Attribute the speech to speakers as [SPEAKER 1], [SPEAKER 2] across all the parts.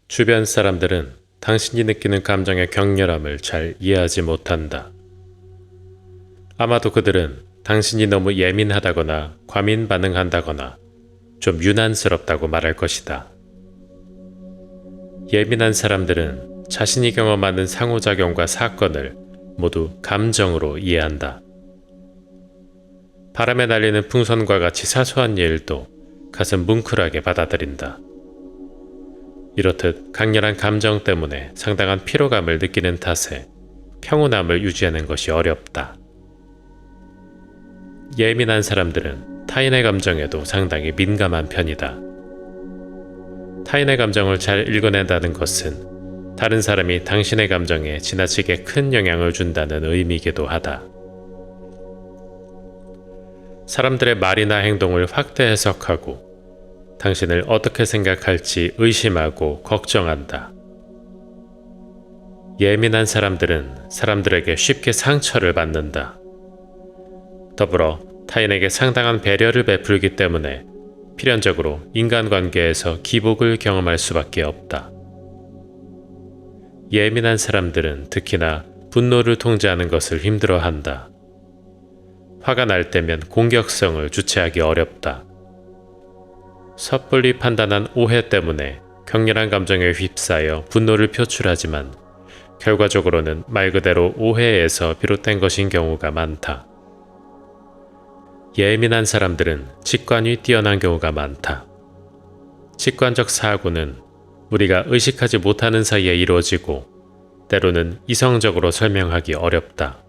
[SPEAKER 1] 주변 사람들은 당신이 느끼는 감정의 격렬함을 잘 이해하지 못한다. 아마도 그들은 당신이 너무 예민하다거나 과민 반응한다거나 좀 유난스럽다고 말할 것이다. 예민한 사람들은 자신이 경험하는 상호작용과 사건을 모두 감정으로 이해한다. 바람에 날리는 풍선과 같이 사소한 일도 가슴 뭉클하게 받아들인다. 이렇듯 강렬한 감정 때문에 상당한 피로감을 느끼는 탓에 평온함을 유지하는 것이 어렵다. 예민한 사람들은 타인의 감정에도 상당히 민감한 편이다. 타인의 감정을 잘 읽어낸다는 것은 다른 사람이 당신의 감정에 지나치게 큰 영향을 준다는 의미이기도 하다. 사람들의 말이나 행동을 확대 해석하고 당신을 어떻게 생각할지 의심하고 걱정한다. 예민한 사람들은 사람들에게 쉽게 상처를 받는다. 더불어 타인에게 상당한 배려를 베풀기 때문에 필연적으로 인간관계에서 기복을 경험할 수밖에 없다. 예민한 사람들은 특히나 분노를 통제하는 것을 힘들어한다. 화가 날 때면 공격성을 주체하기 어렵다. 섣불리 판단한 오해 때문에 격렬한 감정에 휩싸여 분노를 표출하지만 결과적으로는 말 그대로 오해에서 비롯된 것인 경우가 많다. 예민한 사람들은 직관이 뛰어난 경우가 많다. 직관적 사고는 우리가 의식하지 못하는 사이에 이루어지고 때로는 이성적으로 설명하기 어렵다.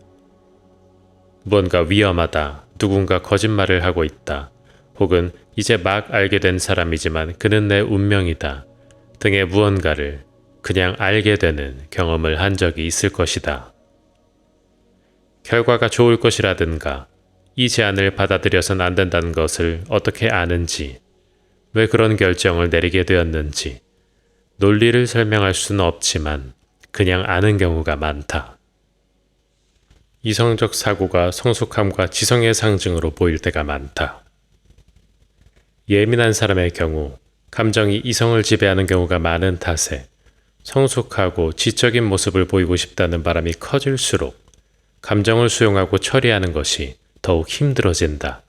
[SPEAKER 1] 무언가 위험하다, 누군가 거짓말을 하고 있다, 혹은 이제 막 알게 된 사람이지만 그는 내 운명이다 등의 무언가를 그냥 알게 되는 경험을 한 적이 있을 것이다. 결과가 좋을 것이라든가 이 제안을 받아들여선 안 된다는 것을 어떻게 아는지, 왜 그런 결정을 내리게 되었는지 논리를 설명할 수는 없지만 그냥 아는 경우가 많다. 이성적 사고가 성숙함과 지성의 상징으로 보일 때가 많다. 예민한 사람의 경우 감정이 이성을 지배하는 경우가 많은 탓에 성숙하고 지적인 모습을 보이고 싶다는 바람이 커질수록 감정을 수용하고 처리하는 것이 더욱 힘들어진다.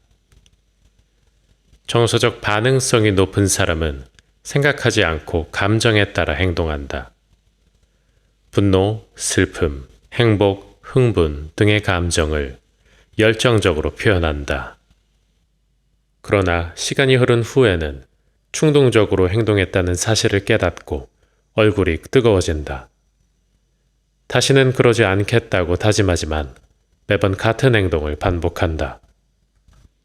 [SPEAKER 1] 정서적 반응성이 높은 사람은 생각하지 않고 감정에 따라 행동한다. 분노, 슬픔, 행복, 흥분 등의 감정을 열정적으로 표현한다. 그러나 시간이 흐른 후에는 충동적으로 행동했다는 사실을 깨닫고 얼굴이 뜨거워진다. 다시는 그러지 않겠다고 다짐하지만 매번 같은 행동을 반복한다.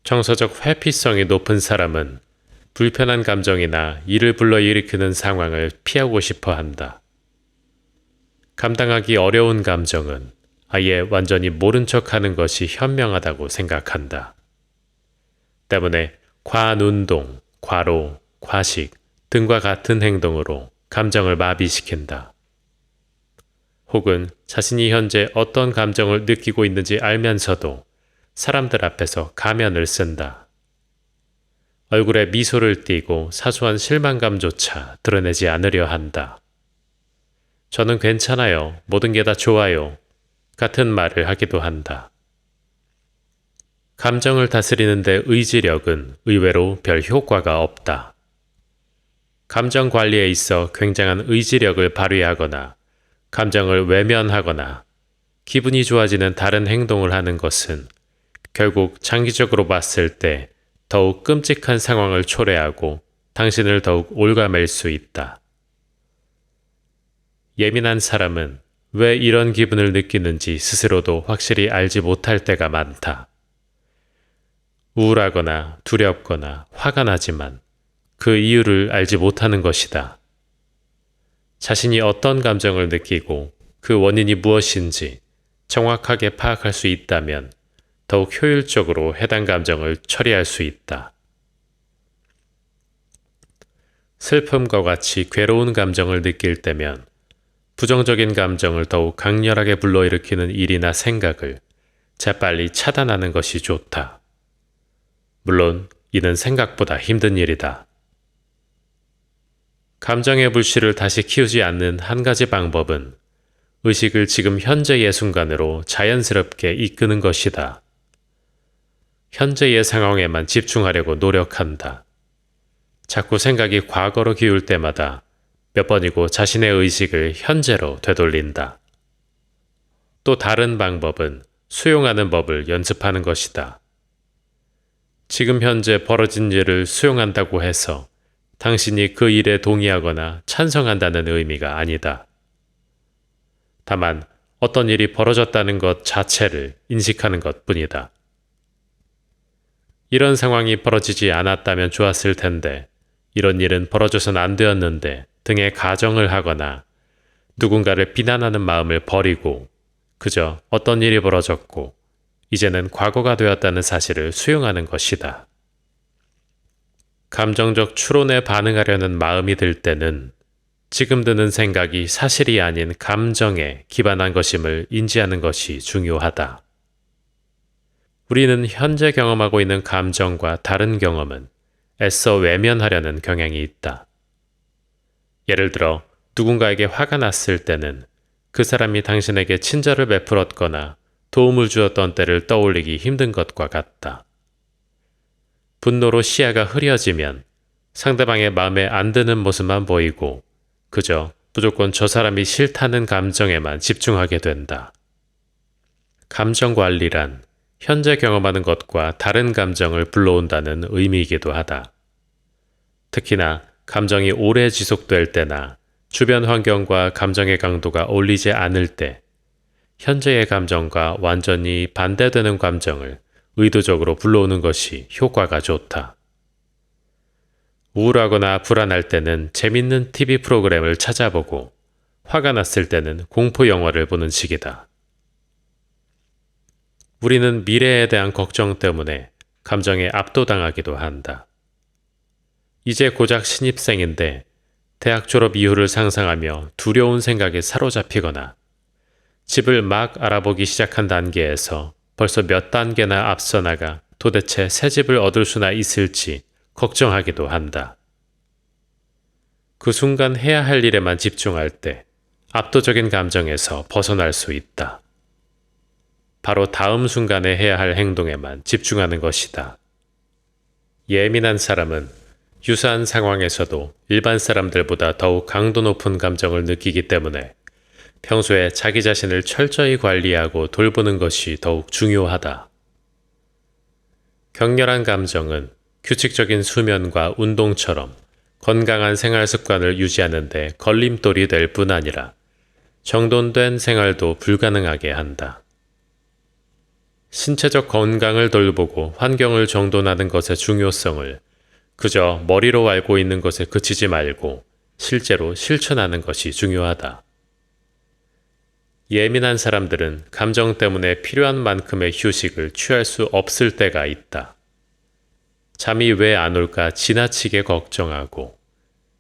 [SPEAKER 1] 정서적 회피성이 높은 사람은 불편한 감정이나 이를 불러일으키는 상황을 피하고 싶어 한다. 감당하기 어려운 감정은 아예 완전히 모른 척하는 것이 현명하다고 생각한다. 때문에 과운동, 과로, 과식 등과 같은 행동으로 감정을 마비시킨다. 혹은 자신이 현재 어떤 감정을 느끼고 있는지 알면서도 사람들 앞에서 가면을 쓴다. 얼굴에 미소를 띠고 사소한 실망감조차 드러내지 않으려 한다. 저는 괜찮아요. 모든 게 다 좋아요. 같은 말을 하기도 한다. 감정을 다스리는 데 의지력은 의외로 별 효과가 없다. 감정 관리에 있어 굉장한 의지력을 발휘하거나 감정을 외면하거나 기분이 좋아지는 다른 행동을 하는 것은 결국 장기적으로 봤을 때 더욱 끔찍한 상황을 초래하고 당신을 더욱 올가맬 수 있다. 예민한 사람은 왜 이런 기분을 느끼는지 스스로도 확실히 알지 못할 때가 많다. 우울하거나 두렵거나 화가 나지만 그 이유를 알지 못하는 것이다. 자신이 어떤 감정을 느끼고 그 원인이 무엇인지 정확하게 파악할 수 있다면 더욱 효율적으로 해당 감정을 처리할 수 있다. 슬픔과 같이 괴로운 감정을 느낄 때면 부정적인 감정을 더욱 강렬하게 불러일으키는 일이나 생각을 재빨리 차단하는 것이 좋다. 물론 이는 생각보다 힘든 일이다. 감정의 불씨를 다시 키우지 않는 한 가지 방법은 의식을 지금 현재의 순간으로 자연스럽게 이끄는 것이다. 현재의 상황에만 집중하려고 노력한다. 자꾸 생각이 과거로 기울 때마다 몇 번이고 자신의 의식을 현재로 되돌린다. 또 다른 방법은 수용하는 법을 연습하는 것이다. 지금 현재 벌어진 일을 수용한다고 해서 당신이 그 일에 동의하거나 찬성한다는 의미가 아니다. 다만 어떤 일이 벌어졌다는 것 자체를 인식하는 것 뿐이다. 이런 상황이 벌어지지 않았다면 좋았을 텐데, 이런 일은 벌어져선 안 되었는데 등의 가정을 하거나 누군가를 비난하는 마음을 버리고 그저 어떤 일이 벌어졌고 이제는 과거가 되었다는 사실을 수용하는 것이다. 감정적 추론에 반응하려는 마음이 들 때는 지금 드는 생각이 사실이 아닌 감정에 기반한 것임을 인지하는 것이 중요하다. 우리는 현재 경험하고 있는 감정과 다른 경험은 애써 외면하려는 경향이 있다. 예를 들어 누군가에게 화가 났을 때는 그 사람이 당신에게 친절을 베풀었거나 도움을 주었던 때를 떠올리기 힘든 것과 같다. 분노로 시야가 흐려지면 상대방의 마음에 안 드는 모습만 보이고 그저 무조건 저 사람이 싫다는 감정에만 집중하게 된다. 감정 관리란 현재 경험하는 것과 다른 감정을 불러온다는 의미이기도 하다. 특히나 감정이 오래 지속될 때나 주변 환경과 감정의 강도가 어울리지 않을 때 현재의 감정과 완전히 반대되는 감정을 의도적으로 불러오는 것이 효과가 좋다. 우울하거나 불안할 때는 재밌는 TV 프로그램을 찾아보고 화가 났을 때는 공포 영화를 보는 식이다. 우리는 미래에 대한 걱정 때문에 감정에 압도당하기도 한다. 이제 고작 신입생인데 대학 졸업 이후를 상상하며 두려운 생각에 사로잡히거나 집을 막 알아보기 시작한 단계에서 벌써 몇 단계나 앞서 나가 도대체 새 집을 얻을 수나 있을지 걱정하기도 한다. 그 순간 해야 할 일에만 집중할 때 압도적인 감정에서 벗어날 수 있다. 바로 다음 순간에 해야 할 행동에만 집중하는 것이다. 예민한 사람은 유사한 상황에서도 일반 사람들보다 더욱 강도 높은 감정을 느끼기 때문에 평소에 자기 자신을 철저히 관리하고 돌보는 것이 더욱 중요하다. 격렬한 감정은 규칙적인 수면과 운동처럼 건강한 생활 습관을 유지하는 데 걸림돌이 될 뿐 아니라 정돈된 생활도 불가능하게 한다. 신체적 건강을 돌보고 환경을 정돈하는 것의 중요성을 그저 머리로 알고 있는 것에 그치지 말고 실제로 실천하는 것이 중요하다. 예민한 사람들은 감정 때문에 필요한 만큼의 휴식을 취할 수 없을 때가 있다. 잠이 왜 안 올까 지나치게 걱정하고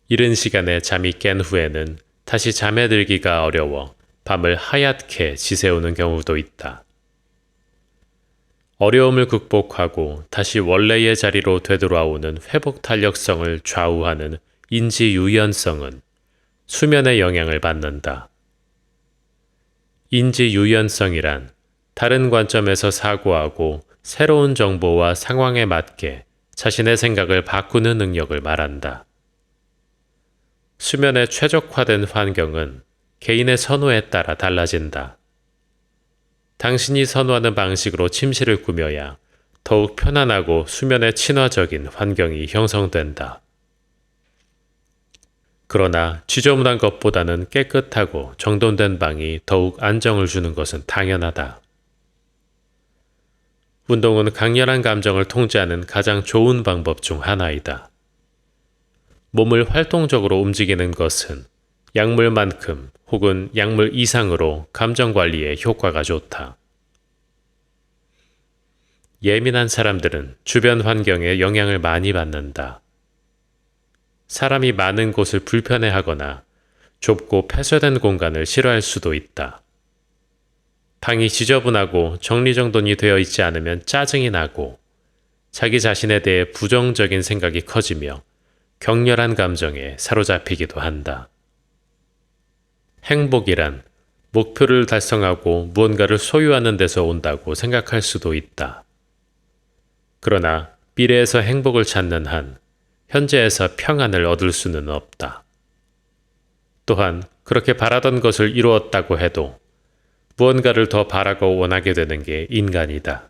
[SPEAKER 1] 이른 시간에 잠이 깬 후에는 다시 잠에 들기가 어려워 밤을 하얗게 지새우는 경우도 있다. 어려움을 극복하고 다시 원래의 자리로 되돌아오는 회복 탄력성을 좌우하는 인지 유연성은 수면의 영향을 받는다. 인지 유연성이란 다른 관점에서 사고하고 새로운 정보와 상황에 맞게 자신의 생각을 바꾸는 능력을 말한다. 수면에 최적화된 환경은 개인의 선호에 따라 달라진다. 당신이 선호하는 방식으로 침실을 꾸며야 더욱 편안하고 수면에 친화적인 환경이 형성된다. 그러나 지저분한 것보다는 깨끗하고 정돈된 방이 더욱 안정을 주는 것은 당연하다. 운동은 강렬한 감정을 통제하는 가장 좋은 방법 중 하나이다. 몸을 활동적으로 움직이는 것은 약물만큼 혹은 약물 이상으로 감정 관리에 효과가 좋다. 예민한 사람들은 주변 환경에 영향을 많이 받는다. 사람이 많은 곳을 불편해하거나 좁고 폐쇄된 공간을 싫어할 수도 있다. 방이 지저분하고 정리정돈이 되어 있지 않으면 짜증이 나고 자기 자신에 대해 부정적인 생각이 커지며 격렬한 감정에 사로잡히기도 한다. 행복이란 목표를 달성하고 무언가를 소유하는 데서 온다고 생각할 수도 있다. 그러나 미래에서 행복을 찾는 한 현재에서 평안을 얻을 수는 없다. 또한 그렇게 바라던 것을 이루었다고 해도 무언가를 더 바라고 원하게 되는 게 인간이다.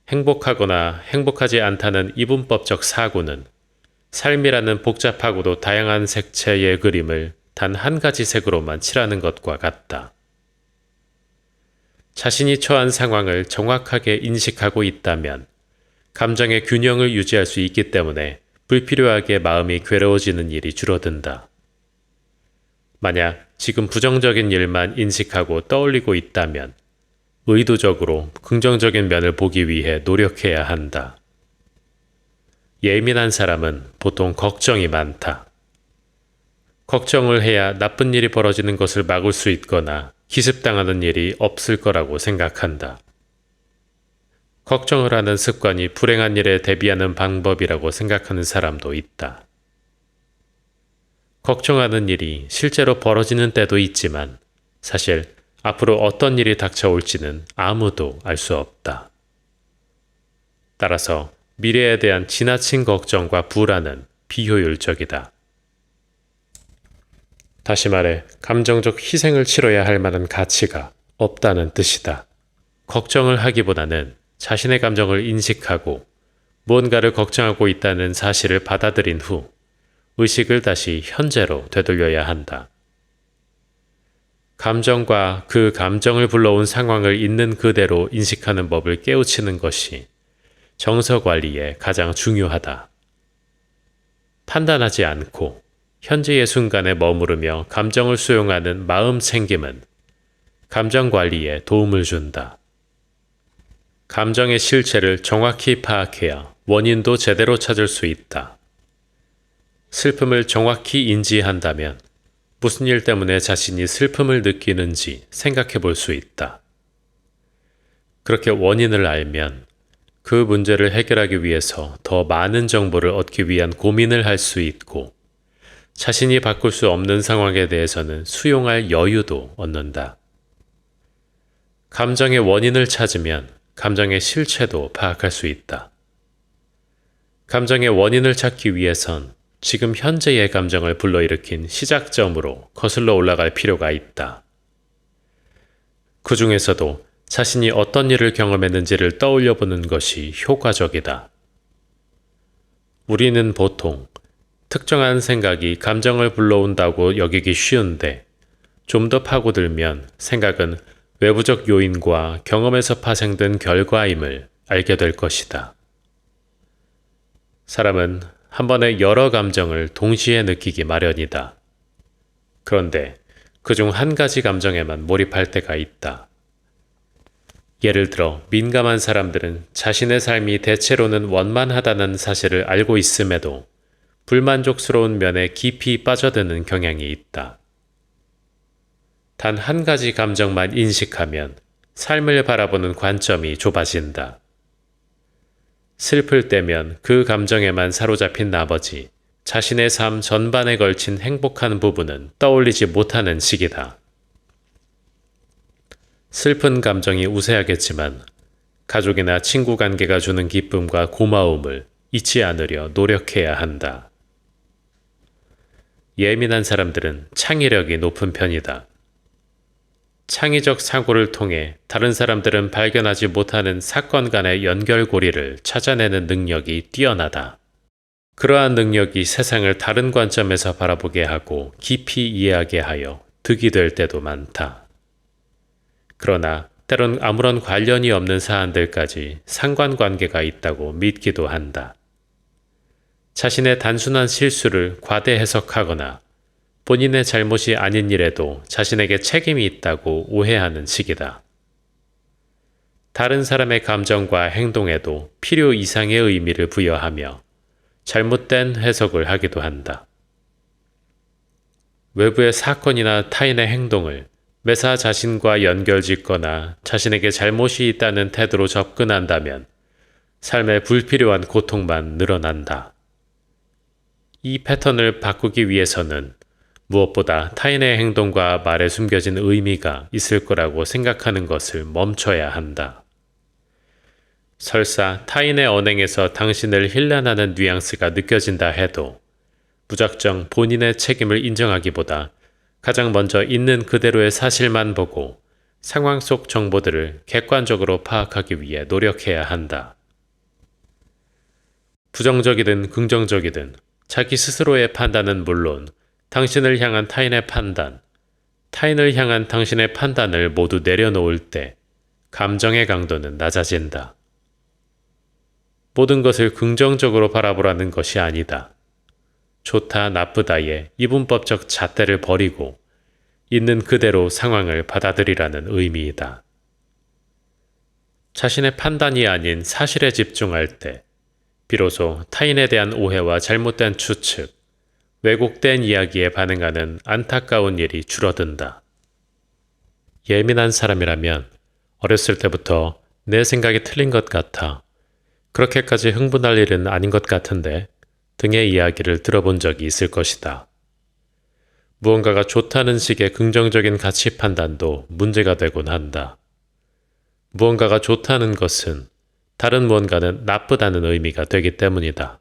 [SPEAKER 1] 행복하거나 행복하지 않다는 이분법적 사고는 삶이라는 복잡하고도 다양한 색채의 그림을 단 한 가지 색으로만 칠하는 것과 같다. 자신이 처한 상황을 정확하게 인식하고 있다면 감정의 균형을 유지할 수 있기 때문에 불필요하게 마음이 괴로워지는 일이 줄어든다. 만약 지금 부정적인 일만 인식하고 떠올리고 있다면 의도적으로 긍정적인 면을 보기 위해 노력해야 한다. 예민한 사람은 보통 걱정이 많다. 걱정을 해야 나쁜 일이 벌어지는 것을 막을 수 있거나 기습당하는 일이 없을 거라고 생각한다. 걱정을 하는 습관이 불행한 일에 대비하는 방법이라고 생각하는 사람도 있다. 걱정하는 일이 실제로 벌어지는 때도 있지만 사실 앞으로 어떤 일이 닥쳐올지는 아무도 알 수 없다. 따라서 미래에 대한 지나친 걱정과 불안은 비효율적이다. 다시 말해 감정적 희생을 치러야 할 만한 가치가 없다는 뜻이다. 걱정을 하기보다는 자신의 감정을 인식하고 무언가를 걱정하고 있다는 사실을 받아들인 후 의식을 다시 현재로 되돌려야 한다. 감정과 그 감정을 불러온 상황을 있는 그대로 인식하는 법을 깨우치는 것이 정서 관리에 가장 중요하다. 판단하지 않고 현재의 순간에 머무르며 감정을 수용하는 마음 챙김은 감정 관리에 도움을 준다. 감정의 실체를 정확히 파악해야 원인도 제대로 찾을 수 있다. 슬픔을 정확히 인지한다면 무슨 일 때문에 자신이 슬픔을 느끼는지 생각해 볼 수 있다. 그렇게 원인을 알면 그 문제를 해결하기 위해서 더 많은 정보를 얻기 위한 고민을 할 수 있고 자신이 바꿀 수 없는 상황에 대해서는 수용할 여유도 얻는다. 감정의 원인을 찾으면 감정의 실체도 파악할 수 있다. 감정의 원인을 찾기 위해선 지금 현재의 감정을 불러일으킨 시작점으로 거슬러 올라갈 필요가 있다. 그 중에서도 자신이 어떤 일을 경험했는지를 떠올려 보는 것이 효과적이다. 우리는 보통 특정한 생각이 감정을 불러온다고 여기기 쉬운데 좀 더 파고들면 생각은 외부적 요인과 경험에서 파생된 결과임을 알게 될 것이다. 사람은 한 번에 여러 감정을 동시에 느끼기 마련이다. 그런데 그중 한 가지 감정에만 몰입할 때가 있다. 예를 들어 민감한 사람들은 자신의 삶이 대체로는 원만하다는 사실을 알고 있음에도 불만족스러운 면에 깊이 빠져드는 경향이 있다. 단 한 가지 감정만 인식하면 삶을 바라보는 관점이 좁아진다. 슬플 때면 그 감정에만 사로잡힌 나머지 자신의 삶 전반에 걸친 행복한 부분은 떠올리지 못하는 시기다. 슬픈 감정이 우세하겠지만 가족이나 친구 관계가 주는 기쁨과 고마움을 잊지 않으려 노력해야 한다. 예민한 사람들은 창의력이 높은 편이다. 창의적 사고를 통해 다른 사람들은 발견하지 못하는 사건 간의 연결고리를 찾아내는 능력이 뛰어나다. 그러한 능력이 세상을 다른 관점에서 바라보게 하고 깊이 이해하게 하여 득이 될 때도 많다. 그러나 때론 아무런 관련이 없는 사안들까지 상관관계가 있다고 믿기도 한다. 자신의 단순한 실수를 과대 해석하거나 본인의 잘못이 아닌 일에도 자신에게 책임이 있다고 오해하는 시기다. 다른 사람의 감정과 행동에도 필요 이상의 의미를 부여하며 잘못된 해석을 하기도 한다. 외부의 사건이나 타인의 행동을 매사 자신과 연결짓거나 자신에게 잘못이 있다는 태도로 접근한다면 삶에 불필요한 고통만 늘어난다. 이 패턴을 바꾸기 위해서는 무엇보다 타인의 행동과 말에 숨겨진 의미가 있을 거라고 생각하는 것을 멈춰야 한다. 설사 타인의 언행에서 당신을 힐난하는 뉘앙스가 느껴진다 해도 무작정 본인의 책임을 인정하기보다 가장 먼저 있는 그대로의 사실만 보고 상황 속 정보들을 객관적으로 파악하기 위해 노력해야 한다. 부정적이든 긍정적이든 자기 스스로의 판단은 물론 당신을 향한 타인의 판단, 타인을 향한 당신의 판단을 모두 내려놓을 때 감정의 강도는 낮아진다. 모든 것을 긍정적으로 바라보라는 것이 아니다. 좋다 나쁘다의 이분법적 잣대를 버리고 있는 그대로 상황을 받아들이라는 의미이다. 자신의 판단이 아닌 사실에 집중할 때 비로소 타인에 대한 오해와 잘못된 추측, 왜곡된 이야기에 반응하는 안타까운 일이 줄어든다. 예민한 사람이라면 어렸을 때부터 내 생각이 틀린 것 같아, 그렇게까지 흥분할 일은 아닌 것 같은데 등의 이야기를 들어본 적이 있을 것이다. 무언가가 좋다는 식의 긍정적인 가치 판단도 문제가 되곤 한다. 무언가가 좋다는 것은 다른 무언가는 나쁘다는 의미가 되기 때문이다.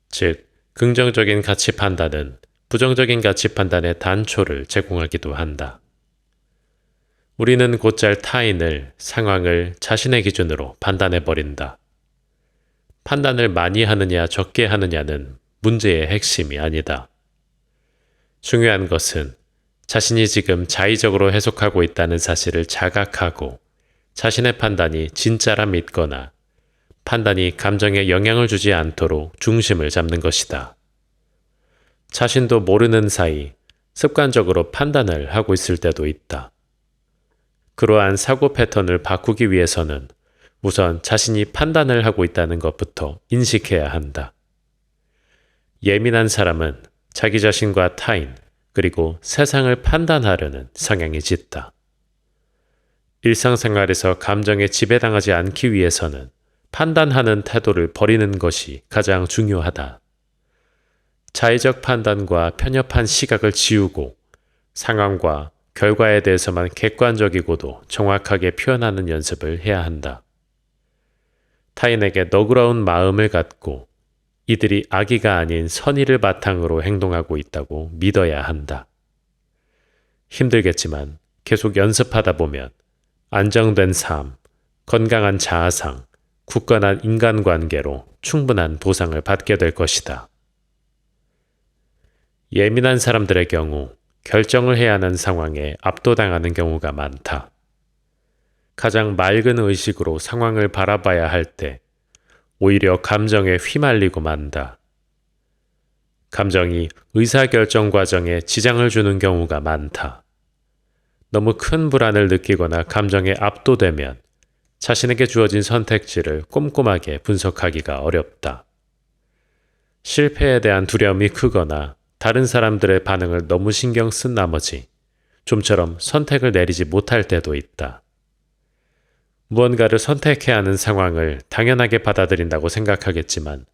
[SPEAKER 1] 즉, 긍정적인 가치 판단은 부정적인 가치 판단의 단초를 제공하기도 한다. 우리는 곧잘 타인을, 상황을 자신의 기준으로 판단해버린다. 판단을 많이 하느냐 적게 하느냐는 문제의 핵심이 아니다. 중요한 것은 자신이 지금 자의적으로 해석하고 있다는 사실을 자각하고 자신의 판단이 진짜라 믿거나 판단이 감정에 영향을 주지 않도록 중심을 잡는 것이다. 자신도 모르는 사이 습관적으로 판단을 하고 있을 때도 있다. 그러한 사고 패턴을 바꾸기 위해서는 우선 자신이 판단을 하고 있다는 것부터 인식해야 한다. 예민한 사람은 자기 자신과 타인, 그리고 세상을 판단하려는 성향이 짙다. 일상생활에서 감정에 지배당하지 않기 위해서는 판단하는 태도를 버리는 것이 가장 중요하다. 자의적 판단과 편협한 시각을 지우고 상황과 결과에 대해서만 객관적이고도 정확하게 표현하는 연습을 해야 한다. 타인에게 너그러운 마음을 갖고 이들이 악의가 아닌 선의를 바탕으로 행동하고 있다고 믿어야 한다. 힘들겠지만 계속 연습하다 보면 안정된 삶, 건강한 자아상, 굳건한 인간관계로 충분한 보상을 받게 될 것이다. 예민한 사람들의 경우 결정을 해야 하는 상황에 압도당하는 경우가 많다. 가장 맑은 의식으로 상황을 바라봐야 할 때 오히려 감정에 휘말리고 만다. 감정이 의사결정 과정에 지장을 주는 경우가 많다. 너무 큰 불안을 느끼거나 감정에 압도되면 자신에게 주어진 선택지를 꼼꼼하게 분석하기가 어렵다. 실패에 대한 두려움이 크거나 다른 사람들의 반응을 너무 신경 쓴 나머지 좀처럼 선택을 내리지 못할 때도 있다. 무언가를 선택해야 하는 상황을 당연하게 받아들인다고 생각하겠지만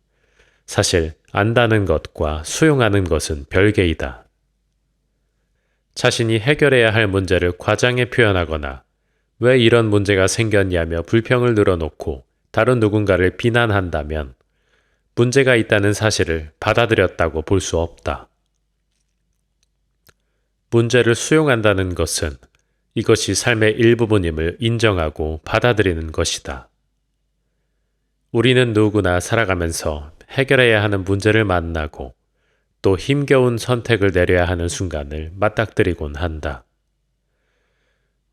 [SPEAKER 1] 사실 안다는 것과 수용하는 것은 별개이다. 자신이 해결해야 할 문제를 과장해 표현하거나 왜 이런 문제가 생겼냐며 불평을 늘어놓고 다른 누군가를 비난한다면 문제가 있다는 사실을 받아들였다고 볼 수 없다. 문제를 수용한다는 것은 이것이 삶의 일부분임을 인정하고 받아들이는 것이다. 우리는 누구나 살아가면서 해결해야 하는 문제를 만나고 또 힘겨운 선택을 내려야 하는 순간을 맞닥뜨리곤 한다.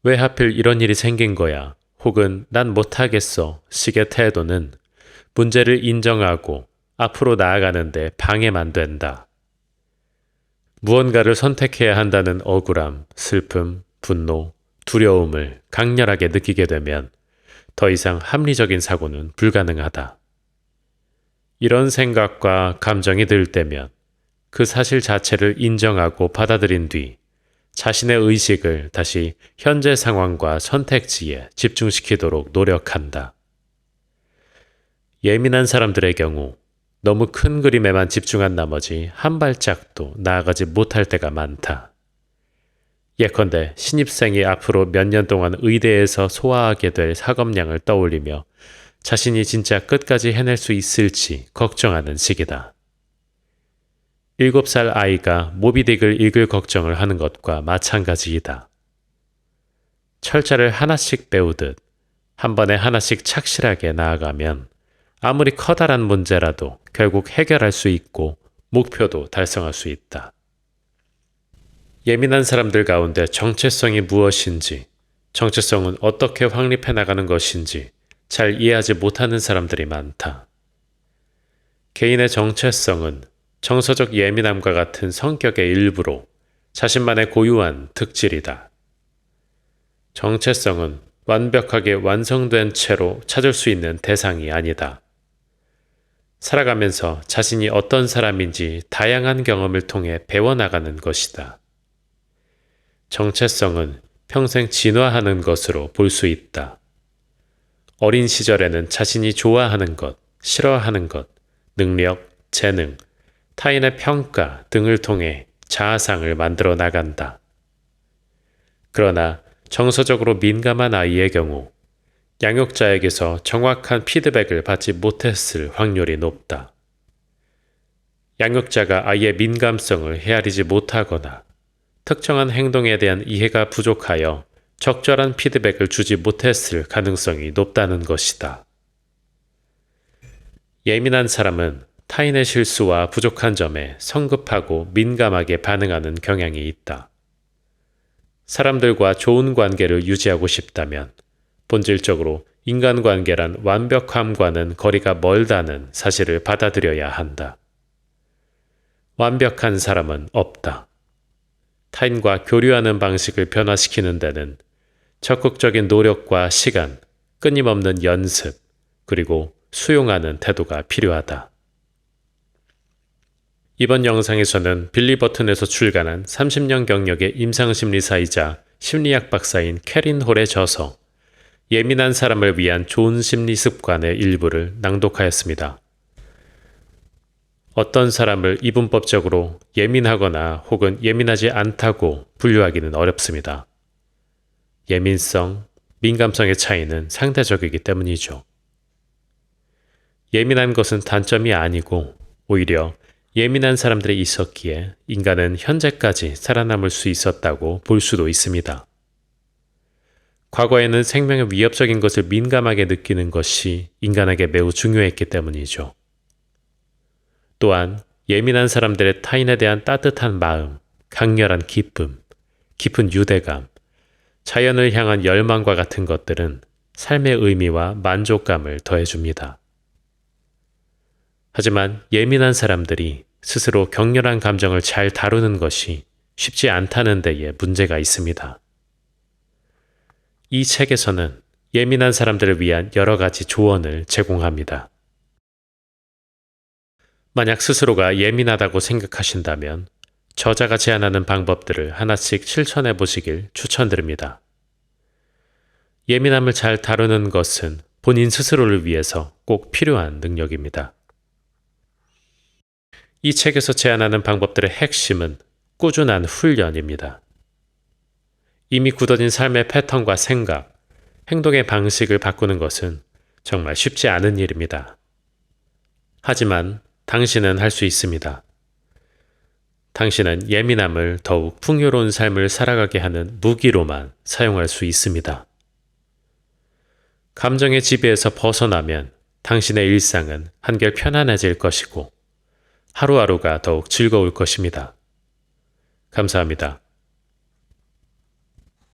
[SPEAKER 1] 왜 하필 이런 일이 생긴 거야? 혹은 난 못하겠어 식의 태도는 문제를 인정하고 앞으로 나아가는데 방해만 된다. 무언가를 선택해야 한다는 억울함, 슬픔, 분노, 두려움을 강렬하게 느끼게 되면 더 이상 합리적인 사고는 불가능하다. 이런 생각과 감정이 들 때면 그 사실 자체를 인정하고 받아들인 뒤 자신의 의식을 다시 현재 상황과 선택지에 집중시키도록 노력한다. 예민한 사람들의 경우 너무 큰 그림에만 집중한 나머지 한 발짝도 나아가지 못할 때가 많다. 예컨대 신입생이 앞으로 몇 년 동안 의대에서 소화하게 될 사검량을 떠올리며 자신이 진짜 끝까지 해낼 수 있을지 걱정하는 시기다. 7살 아이가 모비딕을 읽을 걱정을 하는 것과 마찬가지이다. 철자를 하나씩 배우듯 한 번에 하나씩 착실하게 나아가면 아무리 커다란 문제라도 결국 해결할 수 있고 목표도 달성할 수 있다. 예민한 사람들 가운데 정체성이 무엇인지, 정체성은 어떻게 확립해 나가는 것인지 잘 이해하지 못하는 사람들이 많다. 개인의 정체성은 정서적 예민함과 같은 성격의 일부로 자신만의 고유한 특질이다. 정체성은 완벽하게 완성된 채로 찾을 수 있는 대상이 아니다. 살아가면서 자신이 어떤 사람인지 다양한 경험을 통해 배워나가는 것이다. 정체성은 평생 진화하는 것으로 볼 수 있다. 어린 시절에는 자신이 좋아하는 것, 싫어하는 것, 능력, 재능, 타인의 평가 등을 통해 자아상을 만들어 나간다. 그러나 정서적으로 민감한 아이의 경우 양육자에게서 정확한 피드백을 받지 못했을 확률이 높다. 양육자가 아이의 민감성을 헤아리지 못하거나 특정한 행동에 대한 이해가 부족하여 적절한 피드백을 주지 못했을 가능성이 높다는 것이다. 예민한 사람은 타인의 실수와 부족한 점에 성급하고 민감하게 반응하는 경향이 있다. 사람들과 좋은 관계를 유지하고 싶다면 본질적으로 인간관계란 완벽함과는 거리가 멀다는 사실을 받아들여야 한다. 완벽한 사람은 없다. 타인과 교류하는 방식을 변화시키는 데는 적극적인 노력과 시간, 끊임없는 연습, 그리고 수용하는 태도가 필요하다. 이번 영상에서는 빌리 버튼에서 출간한 30년 경력의 임상심리사이자 심리학 박사인 캐린 홀의 저서 예민한 사람을 위한 좋은 심리 습관의 일부를 낭독하였습니다. 어떤 사람을 이분법적으로 예민하거나 혹은 예민하지 않다고 분류하기는 어렵습니다. 예민성, 민감성의 차이는 상대적이기 때문이죠. 예민한 것은 단점이 아니고 오히려 예민한 사람들이 있었기에 인간은 현재까지 살아남을 수 있었다고 볼 수도 있습니다. 과거에는 생명에 위협적인 것을 민감하게 느끼는 것이 인간에게 매우 중요했기 때문이죠. 또한 예민한 사람들의 타인에 대한 따뜻한 마음, 강렬한 기쁨, 깊은 유대감, 자연을 향한 열망과 같은 것들은 삶의 의미와 만족감을 더해줍니다. 하지만 예민한 사람들이 스스로 격렬한 감정을 잘 다루는 것이 쉽지 않다는 데에 문제가 있습니다. 이 책에서는 예민한 사람들을 위한 여러 가지 조언을 제공합니다. 만약 스스로가 예민하다고 생각하신다면 저자가 제안하는 방법들을 하나씩 실천해 보시길 추천드립니다. 예민함을 잘 다루는 것은 본인 스스로를 위해서 꼭 필요한 능력입니다. 이 책에서 제안하는 방법들의 핵심은 꾸준한 훈련입니다. 이미 굳어진 삶의 패턴과 생각, 행동의 방식을 바꾸는 것은 정말 쉽지 않은 일입니다. 하지만 당신은 할 수 있습니다. 당신은 예민함을 더욱 풍요로운 삶을 살아가게 하는 무기로만 사용할 수 있습니다. 감정의 지배에서 벗어나면 당신의 일상은 한결 편안해질 것이고 하루하루가 더욱 즐거울 것입니다. 감사합니다.